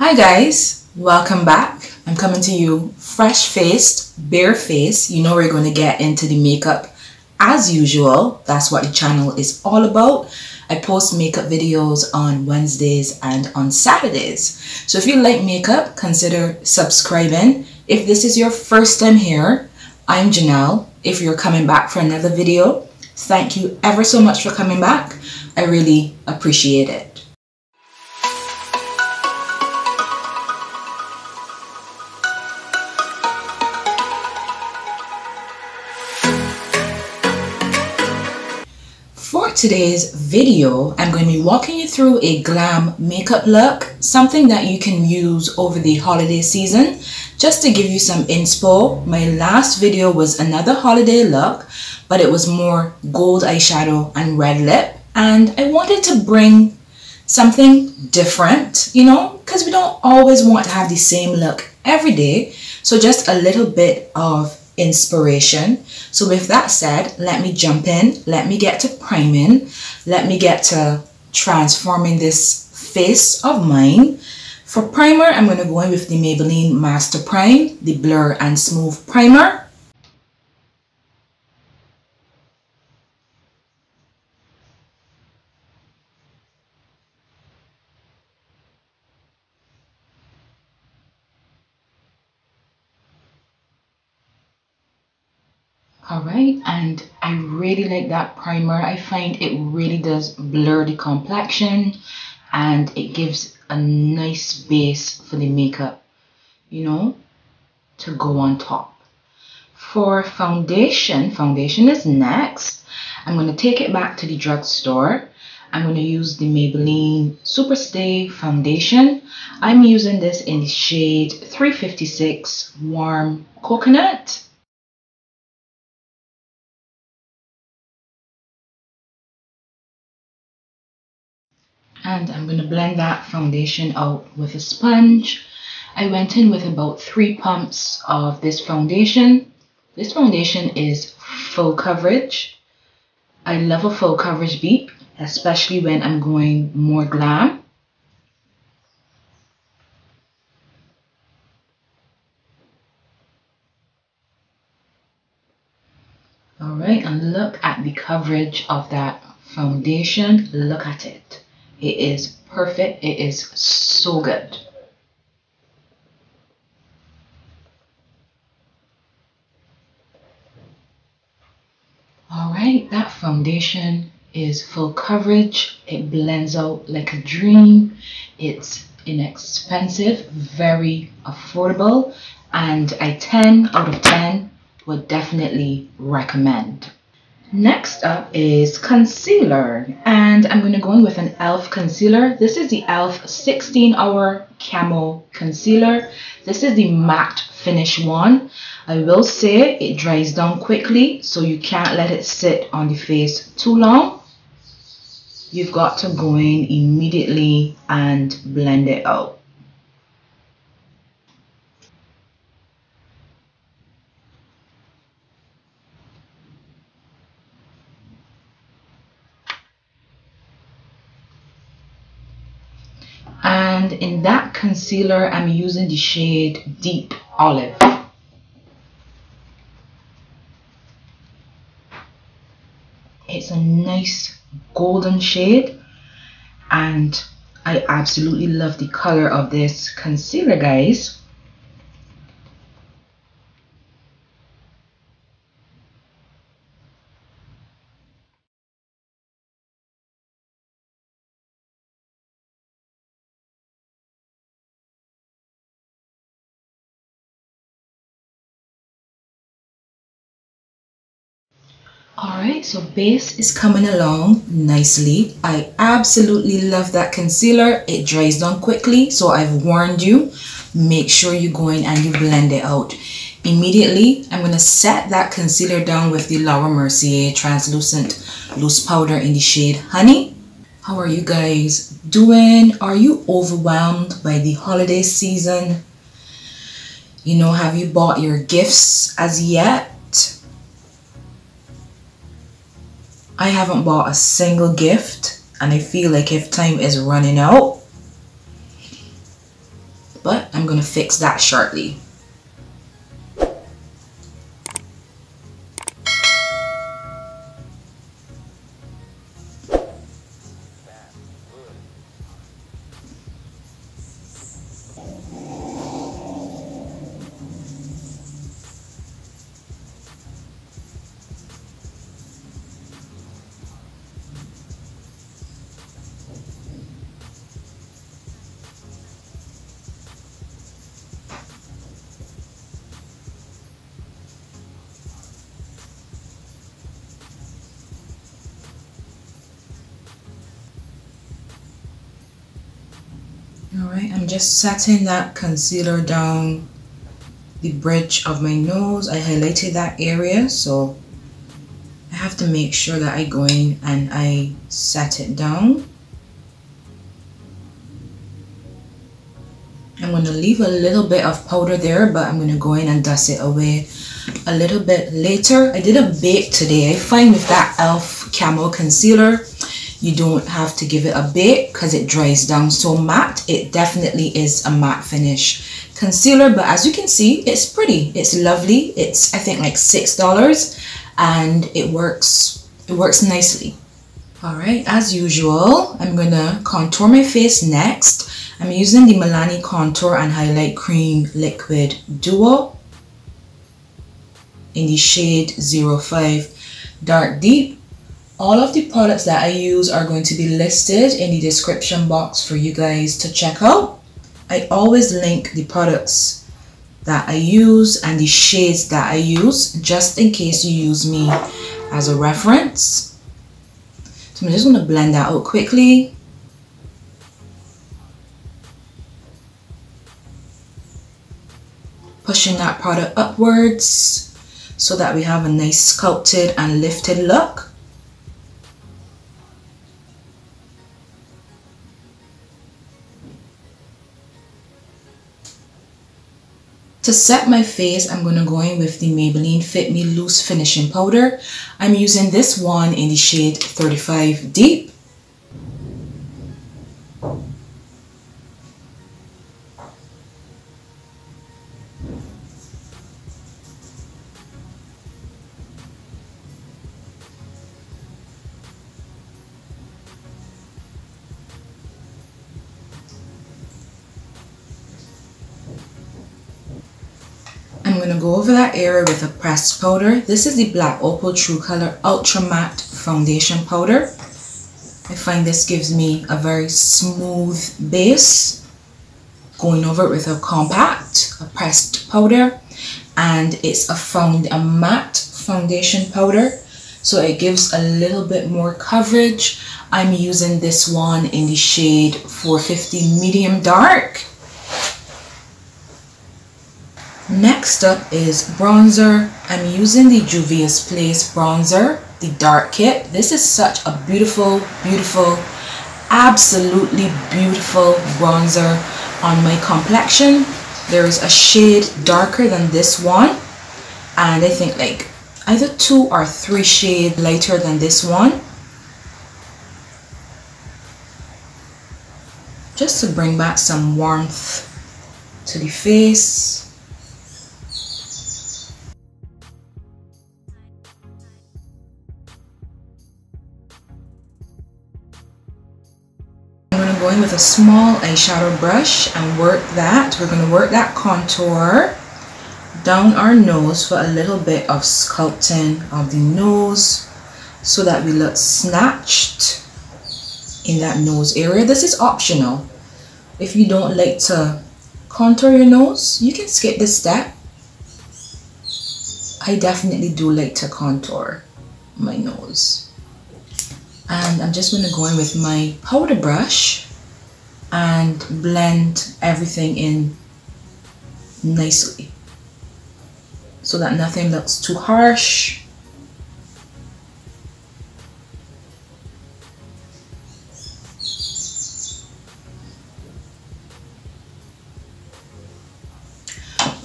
Hi guys, welcome back. I'm coming to you fresh-faced, bare-faced. You know we're going to get into the makeup as usual. That's what the channel is all about. I post makeup videos on Wednesdays and on Saturdays. So if you like makeup, consider subscribing. If this is your first time here, I'm Janelle. If you're coming back for another video, thank you ever so much for coming back. I really appreciate it. For today's video, I'm going to be walking you through a glam makeup look, something that you can use over the holiday season. Just to give you some inspo, my last video was another holiday look, but it was more gold eyeshadow and red lip. And I wanted to bring something different, you know, because we don't always want to have the same look every day. So just a little bit of inspiration. So with that said, let me jump in, let me get to priming, let me get to transforming this face of mine. For primer, I'm going to go in with the Maybelline Master Prime, the Blur and Smooth Primer. Alright, and I really like that primer. I find it really does blur the complexion and it gives a nice base for the makeup, you know, to go on top. For foundation, foundation is next. I'm going to take it back to the drugstore. I'm going to use the Maybelline SuperStay foundation. I'm using this in the shade 356 Warm Coconut. And I'm going to blend that foundation out with a sponge. I went in with about 3 pumps of this foundation. This foundation is full coverage. I love a full coverage beat, especially when I'm going more glam. Alright, and look at the coverage of that foundation. Look at it. It is perfect. It is so good. Alright, that foundation is full coverage. It blends out like a dream. It's inexpensive, very affordable, and I 10 out of 10 would definitely recommend. Next up is concealer, and I'm going to go in with an E.L.F concealer. This is the E.L.F 16-hour Camo concealer. This is the matte finish one. I will say it dries down quickly, so you can't let it sit on the face too long. You've got to go in immediately and blend it out. And in that concealer, I'm using the shade Deep Olive. It's a nice golden shade, and I absolutely love the color of this concealer, guys. Alright, so base is coming along nicely. I absolutely love that concealer. It dries down quickly, so I've warned you. Make sure you go in and you blend it out. Immediately, I'm going to set that concealer down with the Laura Mercier translucent loose powder in the shade Honey. How are you guys doing? Are you overwhelmed by the holiday season? You know, have you bought your gifts as yet? I haven't bought a single gift, and I feel like if time is running out, but I'm gonna fix that shortly. Alright, I'm just setting that concealer down the bridge of my nose. I highlighted that area, so I have to make sure that I go in and I set it down. I'm going to leave a little bit of powder there, but I'm going to go in and dust it away a little bit later. I did a bake today. I find with that E.L.F. Camo concealer, you don't have to give it a bake because it dries down so matte. It definitely is a matte finish concealer, but as you can see, it's pretty, it's lovely. It's, I think, like $6, and it works nicely. All right, as usual, I'm gonna contour my face next. I'm using the Milani Contour and Highlight Cream Liquid Duo in the shade 05 Dark Deep. All of the products that I use are going to be listed in the description box for you guys to check out. I always link the products that I use and the shades that I use, just in case you use me as a reference. So I'm just going to blend that out quickly. Pushing that product upwards so that we have a nice sculpted and lifted look. To set my face, I'm going to go in with the Maybelline Fit Me Loose Finishing Powder. I'm using this one in the shade 35 Deep. I'm going to go over that area with a pressed powder. This is the Black Opal True Color Ultra Matte Foundation Powder. I find this gives me a very smooth base. Going over it with a compact, a pressed powder, and it's a matte foundation powder, so it gives a little bit more coverage. I'm using this one in the shade 450 Medium Dark. Next up is bronzer. I'm using the Juvia's Place bronzer, the dark kit. This is such a beautiful, beautiful, absolutely beautiful bronzer on my complexion. There is a shade darker than this one, and I think like either 2 or 3 shades lighter than this one, just to bring back some warmth to the face. Go in with a small eyeshadow brush and work that. We're going to work that contour down our nose for a little bit of sculpting of the nose so that we look snatched in that nose area. This is optional. If you don't like to contour your nose, you can skip this step. I definitely do like to contour my nose. And I'm just going to go in with my powder brush and blend everything in nicely so that nothing looks too harsh.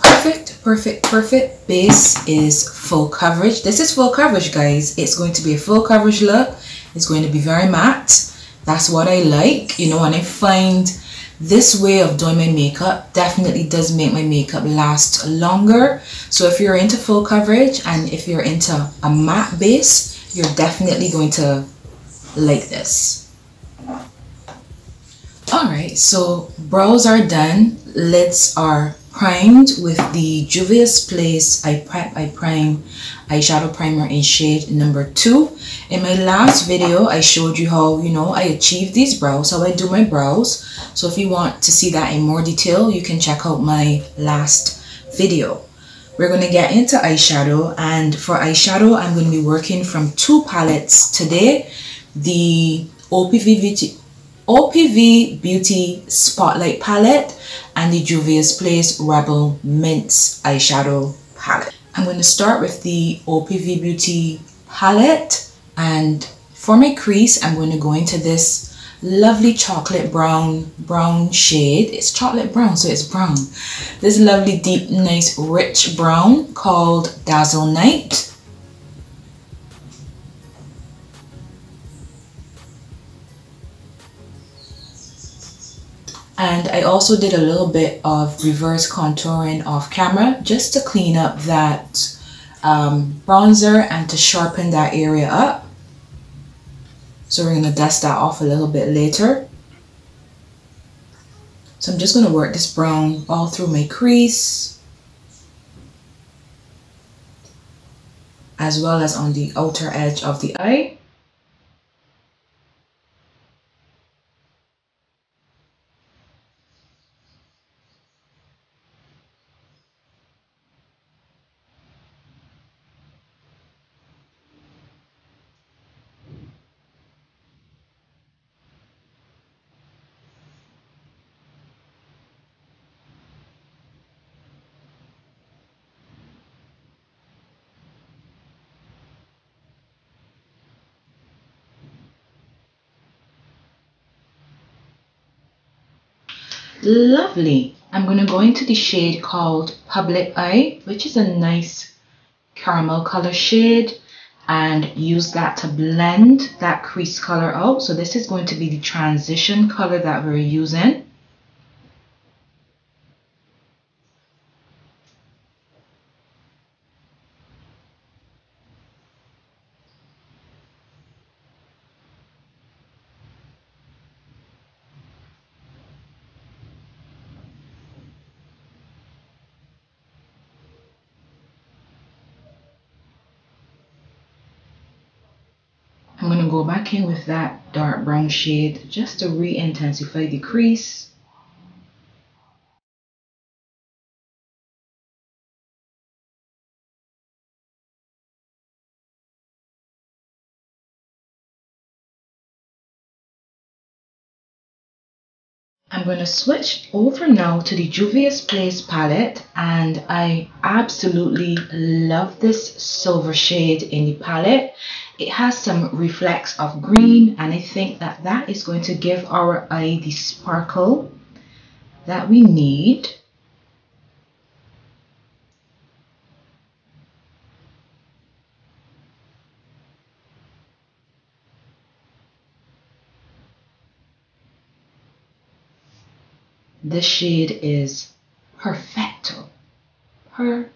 Perfect, perfect, perfect. Base is full coverage. This is full coverage, guys. It's going to be a full coverage look. It's going to be very matte. That's what I like, you know, and I find This way of doing my makeup definitely does make my makeup last longer. So if you're into full coverage and if you're into a matte base, you're definitely going to like this. Alright, so brows are done, lids are primed with the Juvia's Place I Prime eyeshadow primer in shade number 2. In my last video, I showed you how, I achieve these brows, how I do my brows. So if you want to see that in more detail, you can check out my last video. We're going to get into eyeshadow, and for eyeshadow, I'm going to be working from 2 palettes today. The OPV Beauty Spotlight palette and the Juvia's Place Rebel Mints eyeshadow palette. I'm going to start with the OPV Beauty palette, and for my crease I'm going to go into this lovely chocolate brown shade. It's chocolate brown, so it's brown. This lovely deep nice rich brown called Dazzle Night. And I also did a little bit of reverse contouring off camera just to clean up that bronzer and to sharpen that area up. So we're going to dust that off a little bit later. So I'm just going to work this brown all through my crease, as well as on the outer edge of the eye. Lovely. I'm going to go into the shade called Public Eye, which is a nice caramel color shade, and use that to blend that crease color out. So this is going to be the transition color that we're using. I'm going to go back in with that dark brown shade just to re-intensify the crease. I'm going to switch over now to the Juvia's Place palette, and I absolutely love this silver shade in the palette. It has some reflects of green, and I think that that is going to give our eye the sparkle that we need. This shade is perfecto. Perfect.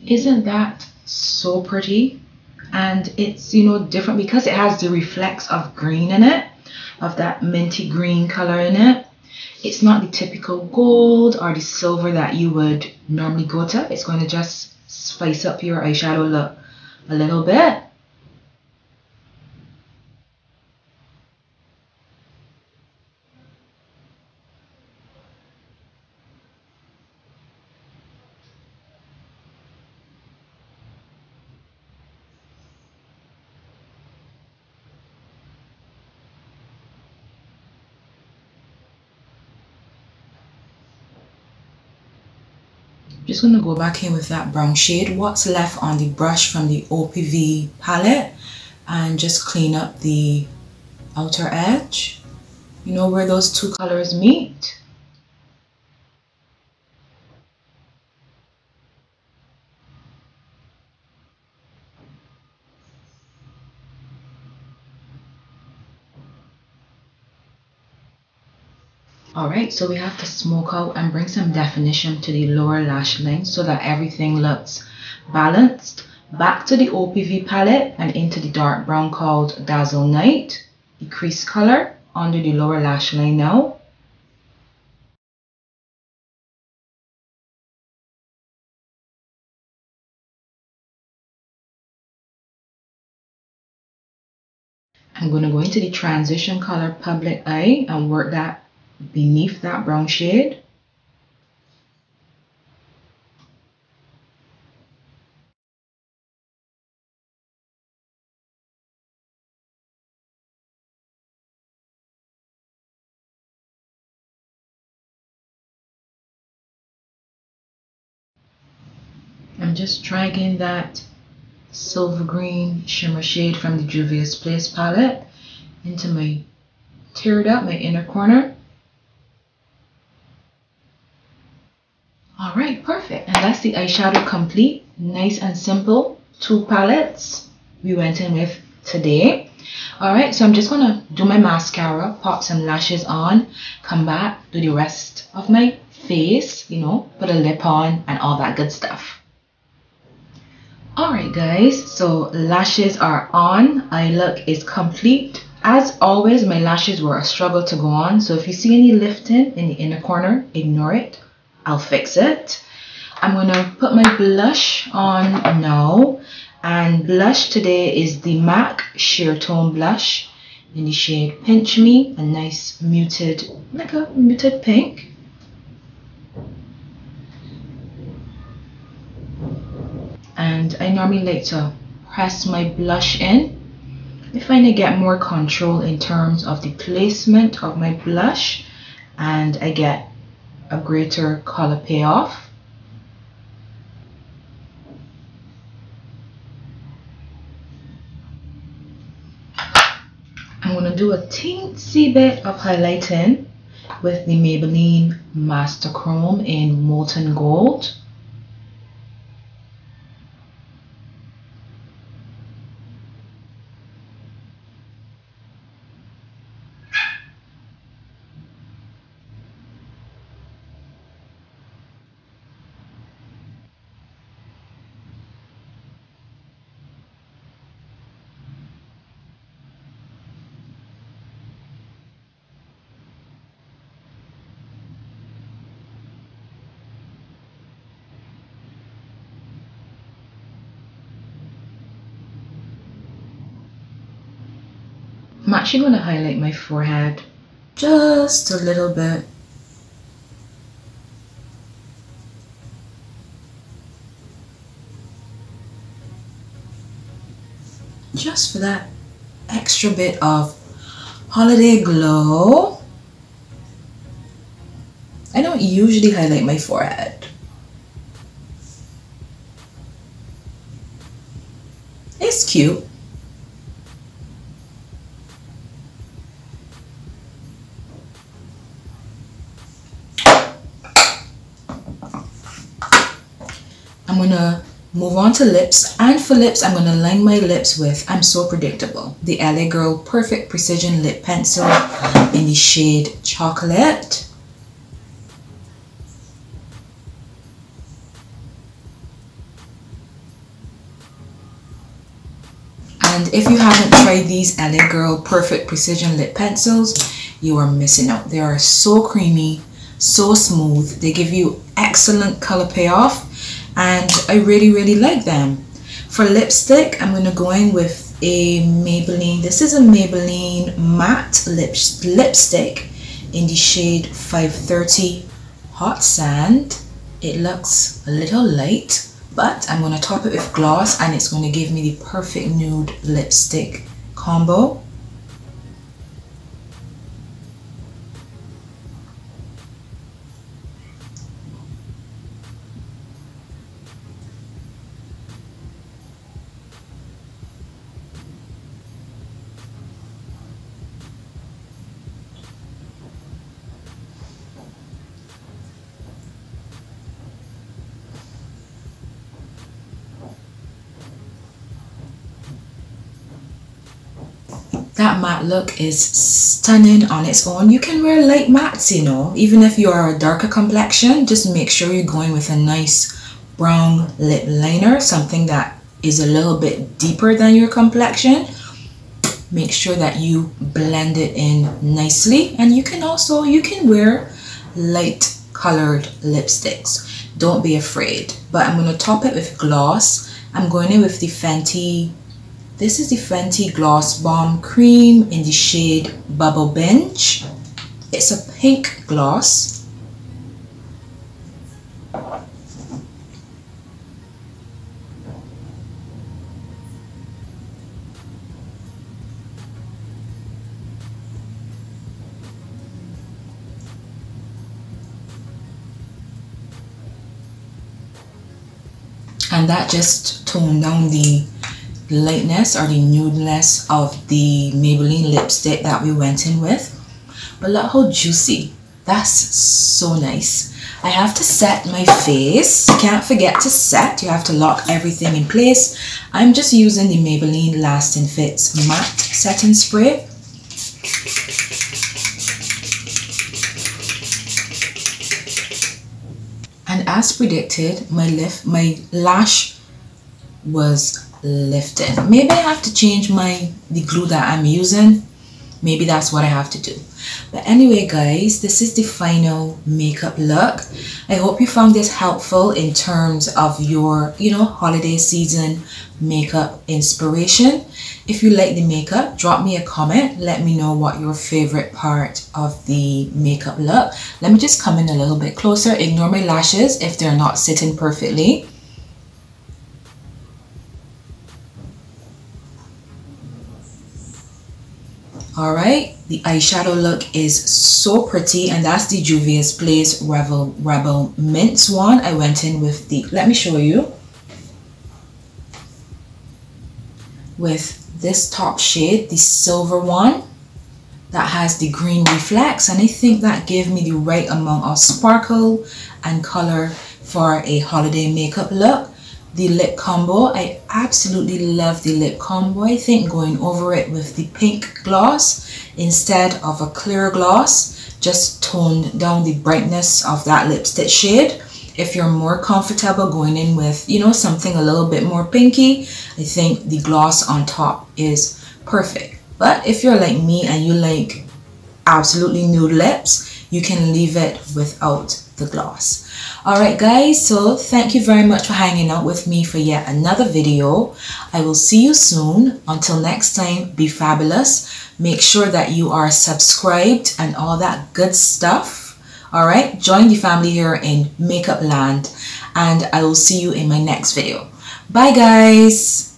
Isn't that so pretty? And it's, different because it has the reflex of green in it, of that minty green color in it. It's not the typical gold or the silver that you would normally go to. It's going to just spice up your eyeshadow look a little bit. Just gonna go back in with that brown shade, what's left on the brush from the OPV palette, and just clean up the outer edge. You know where those two colors meet? Alright, so we have to smoke out and bring some definition to the lower lash line so that everything looks balanced. Back to the OPV palette and into the dark brown called Dazzle Night, the crease color under the lower lash line now. I'm going to go into the transition color Public Eye and work that beneath that brown shade. I'm just dragging that silver green shimmer shade from the Juvia's Place palette into my teared up, my inner corner. Alright, perfect. And that's the eyeshadow complete. Nice and simple. 2 palettes we went in with today. Alright, so I'm just gonna do my mascara, pop some lashes on, come back, do the rest of my face, you know, put a lip on and all that good stuff. Alright guys, so lashes are on, eye look is complete. As always, my lashes were a struggle to go on, so if you see any lifting in the inner corner, ignore it. I'll fix it. I'm gonna put my blush on now, and blush today is the MAC Sheer Tone Blush in the shade Pinch Me, a nice muted, like a muted pink. And I normally like to press my blush in. I find I get more control in terms of the placement of my blush, and I get a greater color payoff. I'm going to do a teensy bit of highlighting with the Maybelline Master Chrome in Molten Gold. I'm actually going to highlight my forehead just a little bit. Just for that extra bit of holiday glow. I don't usually highlight my forehead. It's cute. I'm gonna move on to lips, and for lips I'm gonna line my lips with I'm So Predictable, the LA Girl Perfect Precision Lip Pencil in the shade Chocolate. And if you haven't tried these LA Girl Perfect Precision Lip Pencils, you are missing out. They are so creamy, so smooth. They give you excellent color payoff, and I really like them. For lipstick, I'm going to go in with a Maybelline. This is a Maybelline matte lipstick in the shade 530 Hot Sand. It looks a little light, but I'm going to top it with gloss, and it's going to give me the perfect nude lipstick combo. That matte look is stunning on its own. You can wear light mattes, you know, even if you are a darker complexion. Just make sure you're going with a nice brown lip liner, something that is a little bit deeper than your complexion. Make sure that you blend it in nicely. And you can wear light colored lipsticks. Don't be afraid. But I'm going to top it with gloss. I'm going in with the Fenty. This is the Fenty Gloss Balm Cream in the shade Bubble Binge. It's a pink gloss. And that just toned down the lightness or the nudeness of the Maybelline lipstick that we went in with. But look how juicy. That's so nice. I have to set my face. Can't forget to set. You have to lock everything in place. I'm just using the Maybelline Lasting Fits Matte Setting Spray. And as predicted, my lash was lifted. Maybe I have to change the glue that I'm using. Maybe that's what I have to do. But anyway, guys, this is the final makeup look. I hope you found this helpful in terms of your, holiday season makeup inspiration. If you like the makeup, drop me a comment. Let me know what your favorite part of the makeup look. Let me just come in a little bit closer. Ignore my lashes if they're not sitting perfectly. Alright, the eyeshadow look is so pretty, and that's the Juvia's Place Rebel Mints one. I went in with let me show you, with this top shade, the silver one that has the green reflex, and I think that gave me the right amount of sparkle and color for a holiday makeup look. The lip combo, I absolutely love the lip combo. I think going over it with the pink gloss instead of a clear gloss just toned down the brightness of that lipstick shade. If you're more comfortable going in with, something a little bit more pinky, I think the gloss on top is perfect. But if you're like me and you like absolutely nude lips, you can leave it without the gloss. Alright guys, so thank you very much for hanging out with me for yet another video. I will see you soon. Until next time, be fabulous. Make sure that you are subscribed and all that good stuff. Alright, join the family here in Makeup Land, and I will see you in my next video. Bye guys.